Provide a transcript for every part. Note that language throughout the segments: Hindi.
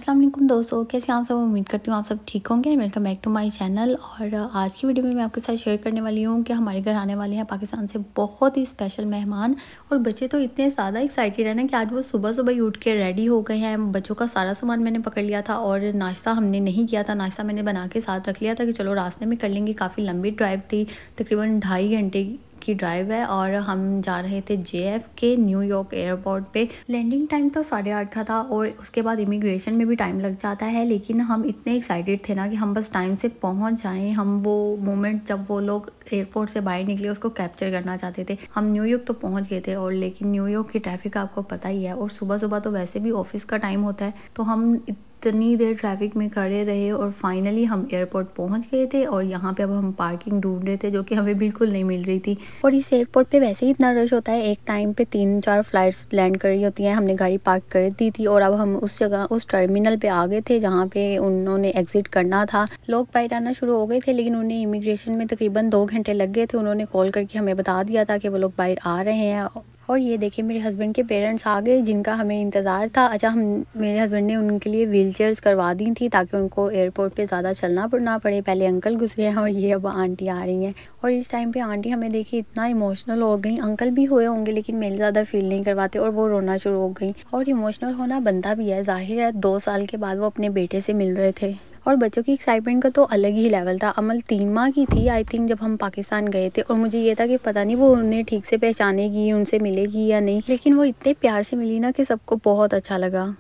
अस्सलाम वालेकुम दोस्तों, कैसे आप सब। उम्मीद करती हूँ आप सब ठीक होंगे। Welcome back to my channel. और आज की वीडियो में मैं आपके साथ शेयर करने वाली हूँ कि हमारे घर आने वाले हैं पाकिस्तान से बहुत ही स्पेशल मेहमान। और बच्चे तो इतने ज़्यादा एक्साइटेड है ना कि आज वो सुबह सुबह ही उठ के रेडी हो गए हैं। बच्चों का सारा सामान मैंने पकड़ लिया था और नाश्ता हमने नहीं किया था। नाश्ता मैंने बना के साथ रख लिया था कि चलो रास्ते में कर लेंगे। काफ़ी लंबी ड्राइव थी, तकरीबन 2.5 घंटे की ड्राइव है। और हम जा रहे थे JFK न्यूयॉर्क एयरपोर्ट पे। लैंडिंग टाइम तो 8:30 का था और उसके बाद इमिग्रेशन में भी टाइम लग जाता है। लेकिन हम इतने एक्साइटेड थे ना कि हम बस टाइम से पहुंच जाएं। हम वो मोमेंट जब वो लोग एयरपोर्ट से बाहर निकले उसको कैप्चर करना चाहते थे। हम न्यूयॉर्क तो पहुंच गए थे और लेकिन न्यूयॉर्क की ट्रैफिक आपको पता ही है। और सुबह सुबह तो वैसे भी ऑफिस का टाइम होता है, तो हम इतनी देर ट्रैफिक में खड़े रहे और फाइनली हम एयरपोर्ट पहुंच गए थे। और यहाँ पे अब हम पार्किंग ढूंढ रहे थे जो कि हमें बिल्कुल नहीं मिल रही थी। और इस एयरपोर्ट पे वैसे ही इतना रश होता है, एक टाइम पे 3-4 फ्लाइट्स लैंड कर रही होती हैं। हमने गाड़ी पार्क कर दी थी और अब हम उस जगह उस टर्मिनल पे आ गए थे जहाँ पे उन्होंने एग्जिट करना था। लोग बाहर आना शुरू हो गए थे लेकिन उन्हें इमिग्रेशन में तकरीबन 2 घंटे लग गए थे। उन्होंने कॉल करके हमें बता दिया था कि वो लोग बाहर आ रहे हैं। और ये देखिए मेरे हस्बैंड के पेरेंट्स आ गए जिनका हमें इंतज़ार था। अच्छा, हम मेरे हस्बैंड ने उनके लिए व्हील चेयर्स करवा दी थी ताकि उनको एयरपोर्ट पे ज़्यादा चलना ना पड़े। पहले अंकल गुजरे हैं और ये अब आंटी आ रही हैं। और इस टाइम पे आंटी हमें देखी इतना इमोशनल हो गई। अंकल भी हुए होंगे लेकिन मेरे ज़्यादा फील नहीं करवाते और वो रोना शुरू हो गई। और इमोशनल होना बनता भी है, जाहिर है 2 साल के बाद वो अपने बेटे से मिल रहे थे। और बच्चों की एक्साइटमेंट का तो अलग ही लेवल था। अमल 3 माह की थी आई थिंक जब हम पाकिस्तान गए थे। और मुझे ये था कि पता नहीं वो उन्हें ठीक से पहचानेगी, उनसे मिलेगी या नहीं। लेकिन वो इतने प्यार से मिली ना कि सबको बहुत अच्छा लगा।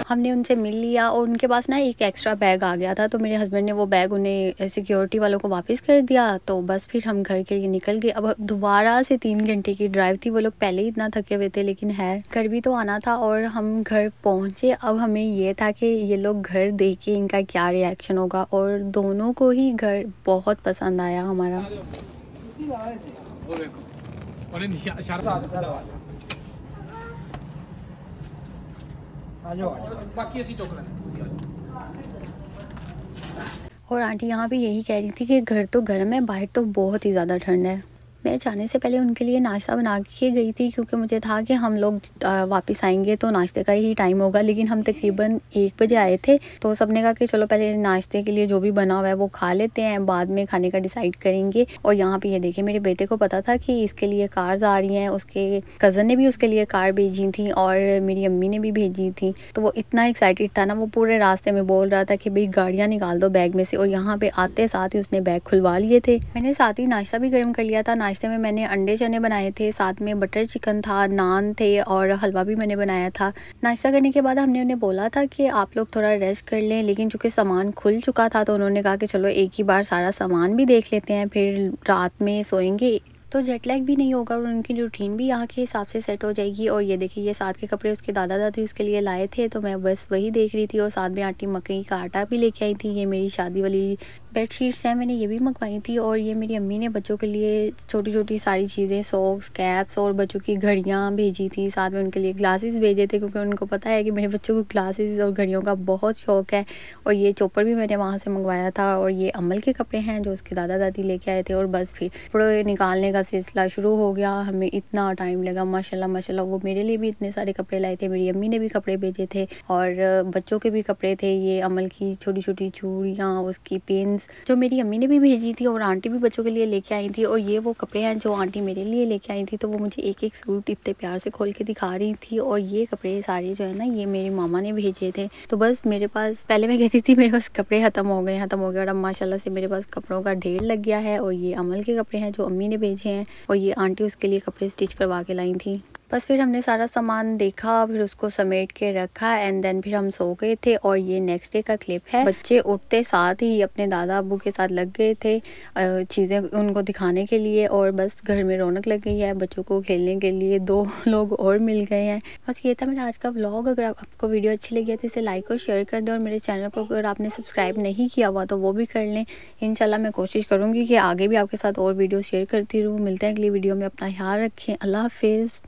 हमने उनसे मिल लिया और उनके पास ना एक एक्स्ट्रा बैग आ गया था, तो मेरे हस्बैंड ने वो बैग उन्हें सिक्योरिटी वालों को वापस कर दिया। तो बस फिर हम घर के लिए निकल गए। अब दोबारा से 3 घंटे की ड्राइव थी। वो लोग पहले ही इतना थके हुए थे लेकिन है घर भी तो आना था। और हम घर पहुंचे। अब हमें ये था कि ये लोग घर देख के इनका क्या रिएक्शन होगा। और दोनों को ही घर बहुत पसंद आया हमारा। और आंटी यहाँ पे यही कह रही थी कि घर तो गर्म है, बाहर तो बहुत ही ज़्यादा ठंड है। मैं जाने से पहले उनके लिए नाश्ता बना के गई थी क्योंकि मुझे था कि हम लोग वापस आएंगे तो नाश्ते का ही टाइम होगा। लेकिन हम तकरीबन 1 बजे आए थे तो सबने कहा कि चलो पहले नाश्ते के लिए जो भी बना हुआ है वो खा लेते हैं, बाद में खाने का डिसाइड करेंगे। और यहाँ पे ये देखिए मेरे बेटे को पता था कि इसके लिए कार्स आ रही हैं। उसके कज़न ने भी उसके लिए कार भेजी थी और मेरी अम्मी ने भी भेजी थी। तो वो इतना एक्साइटेड था ना, वो पूरे रास्ते में बोल रहा था कि भाई गाड़ियाँ निकाल दो बैग में से। और यहाँ पे आते साथ ही उसने बैग खुलवा लिए थे। मैंने साथ ही नाश्ता भी गर्म कर लिया था। नाश्ते में मैंने अंडे चने बनाए थे, साथ में बटर चिकन था, नान थे और हलवा भी मैंने बनाया था। नाश्ता करने के बाद हमने उन्हें बोला था कि आप लोग थोड़ा रेस्ट कर लें, लेकिन चूंकि सामान खुल चुका था तो उन्होंने कहा कि चलो एक ही बार सारा सामान भी देख लेते हैं, फिर रात में सोएंगे तो जेट लैग भी नहीं होगा और उनकी रूटीन भी यहाँ के हिसाब से सेट हो जाएगी। और ये देखिए ये साथ के कपड़े उसके दादा दादी उसके लिए लाए थे तो मैं बस वही देख रही थी। और साथ में आंटी मकई का आटा भी लेके आई थी। ये मेरी शादी वाली बेडशीट्स हैं, मैंने ये भी मंगवाई थी। और ये मेरी अम्मी ने बच्चों के लिए छोटी छोटी सारी चीज़ें, सॉक्स, कैप्स और बच्चों की घड़ियाँ भेजी थी। साथ में उनके लिए ग्लासेस भेजे थे क्योंकि उनको पता है कि मेरे बच्चों को ग्लासेस और घड़ियों का बहुत शौक है। और ये चॉपर भी मैंने वहाँ से मंगवाया था। और ये अमल के कपड़े हैं जो उसके दादा दादी लेके आए थे। और बस फिर कपड़े निकालने का सिलसिला शुरू हो गया। हमें इतना टाइम लगा, माशाल्लाह माशाल्लाह। वो मेरे लिए भी इतने सारे कपड़े लाए थे, मेरी अम्मी ने भी कपड़े भेजे थे और बच्चों के भी कपड़े थे। ये अमल की छोटी छोटी चूड़ियाँ, उसकी पिन्स जो मेरी अम्मी ने भी भेजी थी और आंटी भी बच्चों के लिए लेके आई थी। और ये वो कपड़े हैं जो आंटी मेरे लिए लेके आई थी। तो वो मुझे एक एक सूट इतने प्यार से खोल के दिखा रही थी। और ये कपड़े सारे जो है ना ये मेरी मामा ने भेजे थे। तो बस मेरे पास, पहले मैं कहती थी मेरे पास कपड़े ख़त्म हो गए और अब माशाल्लाह से मेरे पास कपड़ों का ढेर लग गया है। और ये अमल के कपड़े हैं जो अम्मी ने भेजे हैं और ये आंटी उसके लिए कपड़े स्टिच करवा के लाई थी। बस फिर हमने सारा सामान देखा, फिर उसको समेट के रखा एंड देन फिर हम सो गए थे। और ये नेक्स्ट डे का क्लिप है। बच्चे उठते साथ ही अपने दादा अब्बू के साथ लग गए थे चीज़ें उनको दिखाने के लिए। और बस घर में रौनक लग गई है, बच्चों को खेलने के लिए 2 लोग और मिल गए हैं। बस ये था मेरा आज का व्लॉग। अगर आपको वीडियो अच्छी लगी है तो इसे लाइक और शेयर कर दें। और मेरे चैनल को अगर आपने सब्सक्राइब नहीं किया हुआ तो वो भी कर लें। इंशाल्लाह मैं कोशिश करूँगी कि आगे भी आपके साथ और वीडियो शेयर करती रहूँ। मिलते हैं अगली वीडियो में, अपना ख्याल रखें। अल्लाह हाफिज़।